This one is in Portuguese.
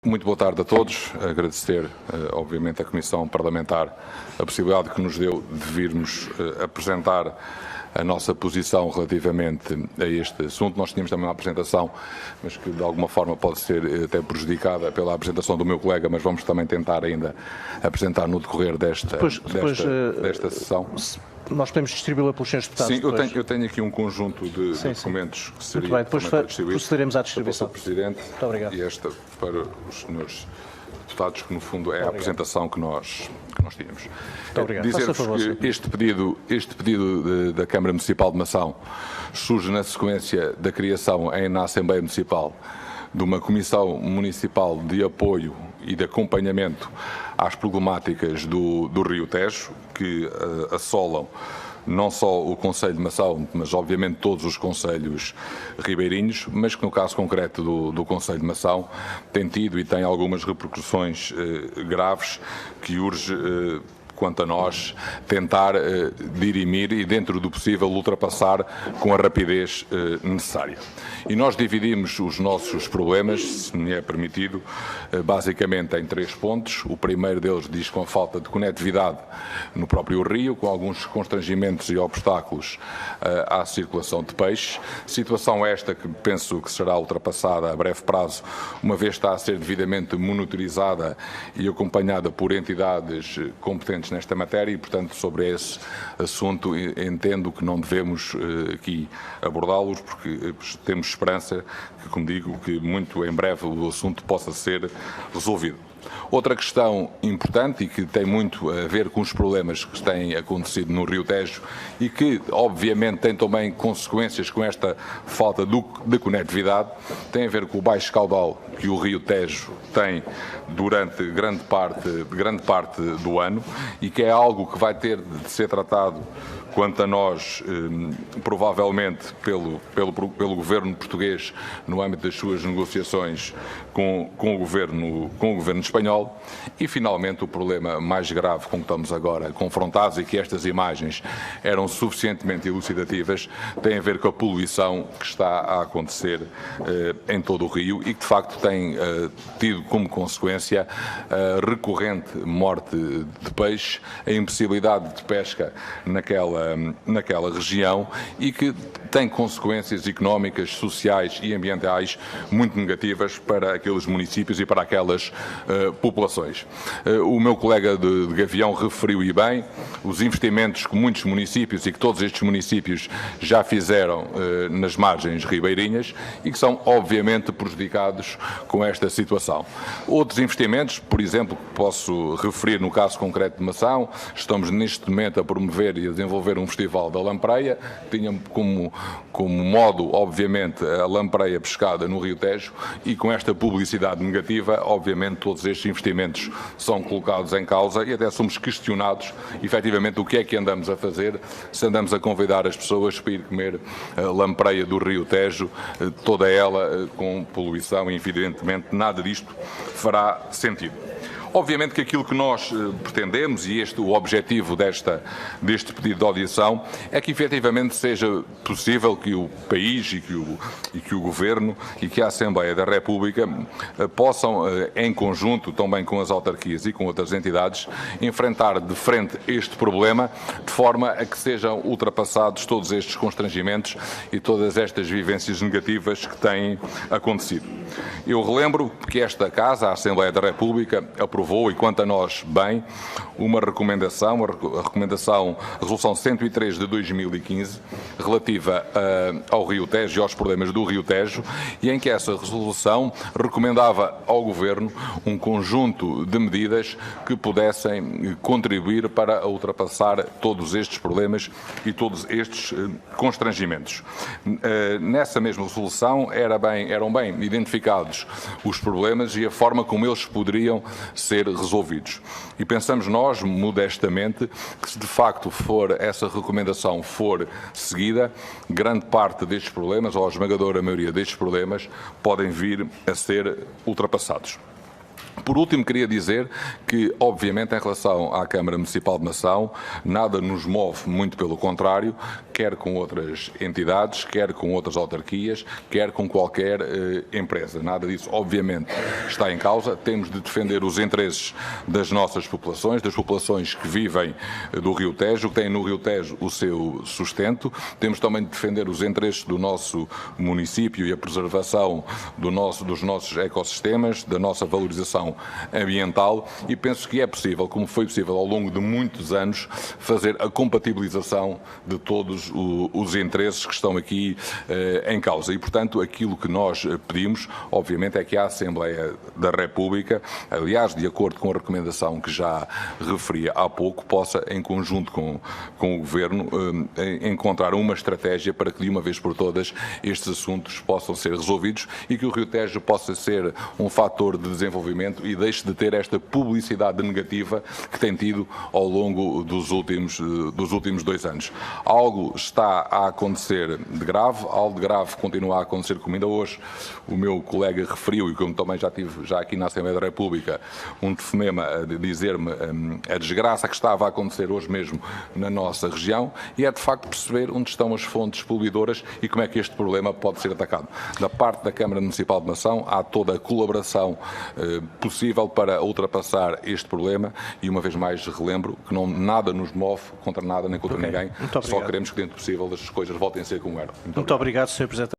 Muito boa tarde a todos. Agradecer, obviamente, à Comissão Parlamentar a possibilidade que nos deu de virmos apresentar a nossa posição relativamente a este assunto. Nós tínhamos também uma apresentação, mas que de alguma forma pode ser até prejudicada pela apresentação do meu colega, mas vamos também tentar ainda apresentar no decorrer desta sessão. Nós podemos distribuí-la pelos senhores deputados. Sim, eu tenho aqui um conjunto de documentos que seria muito bem, depois procederemos à distribuição. Para o Sr. Presidente. Muito obrigado. E esta para os senhores deputados, que no fundo é a apresentação que nós tínhamos. Muito obrigado. Dizer-vos que este pedido da Câmara Municipal de Mação surge na sequência da criação na Assembleia Municipal de uma Comissão Municipal de Apoio e de Acompanhamento às problemáticas do Rio Tejo, que assolam não só o Concelho de Mação, mas obviamente todos os concelhos ribeirinhos, mas que no caso concreto do Concelho de Mação tem tido e tem algumas repercussões graves que urge, quanto a nós, tentar dirimir e, dentro do possível, ultrapassar com a rapidez necessária. E nós dividimos os nossos problemas, se me é permitido, basicamente em 3 pontos. O primeiro deles diz com a falta de conectividade no próprio rio, com alguns constrangimentos e obstáculos à circulação de peixes. Situação esta que penso que será ultrapassada a breve prazo, uma vez está a ser devidamente monitorizada e acompanhada por entidades competentes nesta matéria e, portanto, sobre esse assunto entendo que não devemos aqui abordá-los, porque temos esperança que, como digo, que muito em breve o assunto possa ser resolvido. Outra questão importante e que tem muito a ver com os problemas que têm acontecido no Rio Tejo e que, obviamente, tem também consequências com esta falta de conectividade, tem a ver com o baixo caudal que o Rio Tejo tem durante grande parte do ano e que é algo que vai ter de ser tratado, quanto a nós, provavelmente pelo governo português no âmbito das suas negociações com o governo espanhol. E, finalmente, o problema mais grave com que estamos agora confrontados e que estas imagens eram suficientemente elucidativas tem a ver com a poluição que está a acontecer em todo o rio e que, de facto, tem tido como consequência a recorrente morte de peixe, a impossibilidade de pesca naquela região e que tem consequências económicas, sociais e ambientais muito negativas para aqueles municípios e para aquelas populações. O meu colega de Gavião referiu e bem os investimentos que muitos municípios e que todos estes municípios já fizeram nas margens ribeirinhas e que são obviamente prejudicados com esta situação. Outros investimentos, por exemplo, que posso referir no caso concreto de Mação, estamos neste momento a promover e a desenvolver um festival da lampreia, que tinha como modo, obviamente, a lampreia pescada no Rio Tejo e com esta publicidade negativa, obviamente, todos estes investimentos são colocados em causa e até somos questionados, efetivamente, o que é que andamos a fazer, se andamos a convidar as pessoas para ir comer a lampreia do Rio Tejo, toda ela com poluição e, evidentemente, nada disto fará sentido. Obviamente que aquilo que nós pretendemos, e o objetivo deste pedido de audição, é que efetivamente seja possível que o país e que o Governo e que a Assembleia da República possam, em conjunto, também com as autarquias e com outras entidades, enfrentar de frente este problema, de forma a que sejam ultrapassados todos estes constrangimentos e todas estas vivências negativas que têm acontecido. Eu relembro que esta Casa, a Assembleia da República, aprovou, e quanto a nós, bem, uma recomendação, a Resolução 103 de 2015, relativa ao Rio Tejo e aos problemas do Rio Tejo, e em que essa resolução recomendava ao Governo um conjunto de medidas que pudessem contribuir para ultrapassar todos estes problemas e todos estes constrangimentos. Nessa mesma resolução eram bem identificados os problemas e a forma como eles poderiam ser resolvidos. E pensamos nós, modestamente, que se de facto essa recomendação for seguida, grande parte destes problemas, ou a esmagadora maioria destes problemas, podem vir a ser ultrapassados. Por último, queria dizer que, obviamente, em relação à Câmara Municipal de Mação, nada nos move, muito pelo contrário, quer com outras entidades, quer com outras autarquias, quer com qualquer empresa. Nada disso, obviamente, está em causa. Temos de defender os interesses das nossas populações, das populações que vivem do Rio Tejo, que têm no Rio Tejo o seu sustento. Temos também de defender os interesses do nosso município e a preservação dos nossos ecossistemas, da nossa valorização ambiental, e penso que é possível, como foi possível ao longo de muitos anos, fazer a compatibilização de todos os interesses que estão aqui em causa. E, portanto, aquilo que nós pedimos, obviamente, é que a Assembleia da República, aliás, de acordo com a recomendação que já referia há pouco, possa, em conjunto com o Governo, encontrar uma estratégia para que, de uma vez por todas, estes assuntos possam ser resolvidos e que o Rio Tejo possa ser um fator de desenvolvimento e deixe de ter esta publicidade negativa que tem tido ao longo dos últimos 2 anos. Algo está a acontecer de grave, algo de grave continua a acontecer, como ainda hoje o meu colega referiu, e como também já tive aqui na Assembleia da República, um telefonema a dizer-me a desgraça que estava a acontecer hoje mesmo na nossa região, e é de facto perceber onde estão as fontes poluidoras e como é que este problema pode ser atacado. Da parte da Câmara Municipal de Mação há toda a colaboração possível para ultrapassar este problema e, uma vez mais, relembro que nada nos move contra nada nem contra ninguém. Só queremos que, dentro do possível, as coisas voltem a ser como eram. Muito obrigado, Sr. Presidente.